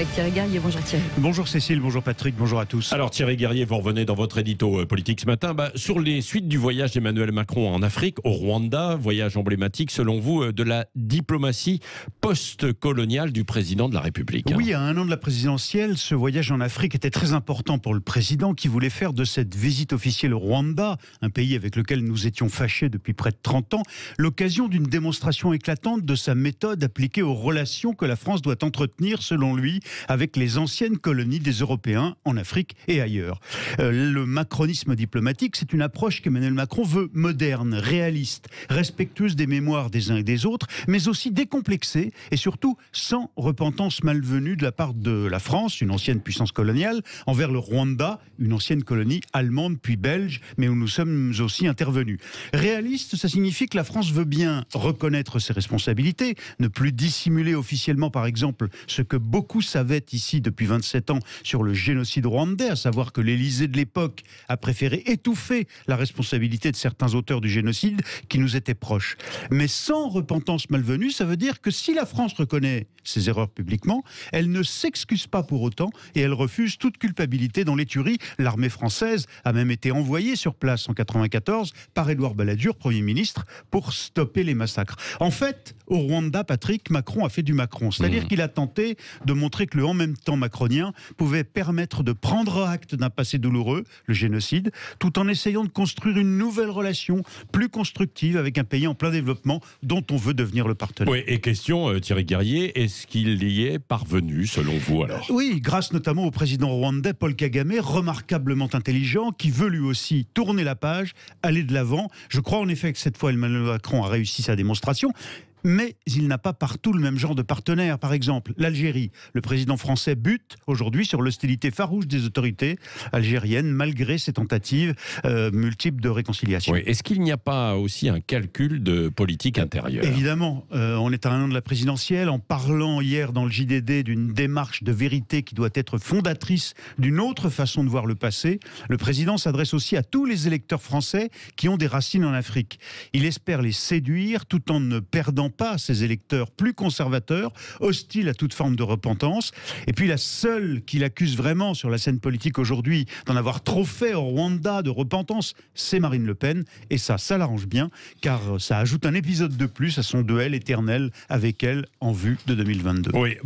avec Thierry Garrier. Bonjour Thierry. Bonjour Cécile, bonjour Patrick, bonjour à tous. Alors Thierry Garrier, vous revenez dans votre édito politique ce matin sur les suites du voyage d'Emmanuel Macron en Afrique, au Rwanda, voyage emblématique selon vous de la diplomatie post-coloniale du président de la République. Oui, à un an de la présidentielle, ce voyage en Afrique était très important pour le président qui voulait faire de cette visite officielle au Rwanda, un pays avec lequel nous étions fâchés depuis près de 30 ans, l'occasion d'une démonstration éclatante de sa méthode appliquée aux relations que la France doit entretenir, selon lui, avec les anciennes colonies des Européens en Afrique et ailleurs. Le macronisme diplomatique, c'est une approche qu'Emmanuel Macron veut moderne, réaliste, respectueuse des mémoires des uns et des autres, mais aussi décomplexée et surtout sans repentance malvenue de la part de la France, une ancienne puissance coloniale, envers le Rwanda, une ancienne colonie allemande puis belge, mais où nous sommes aussi intervenus. Réaliste, ça signifie que la France veut bien reconnaître ses responsabilités, ne plus dissimuler officiellement, par exemple, ce que beaucoup savaient ici depuis 27 ans sur le génocide rwandais, à savoir que l'Élysée de l'époque a préféré étouffer la responsabilité de certains auteurs du génocide qui nous étaient proches. Mais sans repentance malvenue, ça veut dire que si la France reconnaît ses erreurs publiquement, elle ne s'excuse pas pour autant et elle refuse toute culpabilité dans les tueries. L'armée française a même été envoyée sur place en 1994 par Édouard Balladur, Premier ministre, pour stopper les massacres. En fait, au Rwanda, Patrick, Macron a fait du Macron. C'est-à-dire qu'il a tenté de montrer que le en même temps macronien pouvait permettre de prendre acte d'un passé douloureux, le génocide, tout en essayant de construire une nouvelle relation plus constructive avec un pays en plein développement dont on veut devenir le partenaire. Oui, et question, Thierry Garrier, est-ce qu'il y est parvenu, selon vous alors ? Oui, grâce notamment au président rwandais Paul Kagame, remarquablement intelligent, qui veut lui aussi tourner la page, aller de l'avant. Je crois en effet que cette fois Emmanuel Macron a réussi sa démonstration. Mais il n'a pas partout le même genre de partenaire. Par exemple, l'Algérie. Le président français bute aujourd'hui sur l'hostilité farouche des autorités algériennes, malgré ses tentatives multiples de réconciliation. Oui. Est-ce qu'il n'y a pas aussi un calcul de politique intérieure ? Évidemment, on est à un an de la présidentielle. En parlant hier dans le JDD d'une démarche de vérité qui doit être fondatrice d'une autre façon de voir le passé, le président s'adresse aussi à tous les électeurs français qui ont des racines en Afrique. Il espère les séduire tout en ne perdant pas ses électeurs plus conservateurs, hostiles à toute forme de repentance. Et puis la seule qu'il accuse vraiment sur la scène politique aujourd'hui d'en avoir trop fait au Rwanda de repentance, c'est Marine Le Pen. Et ça l'arrange bien, car ça ajoute un épisode de plus à son duel éternel avec elle en vue de 2022. Oui,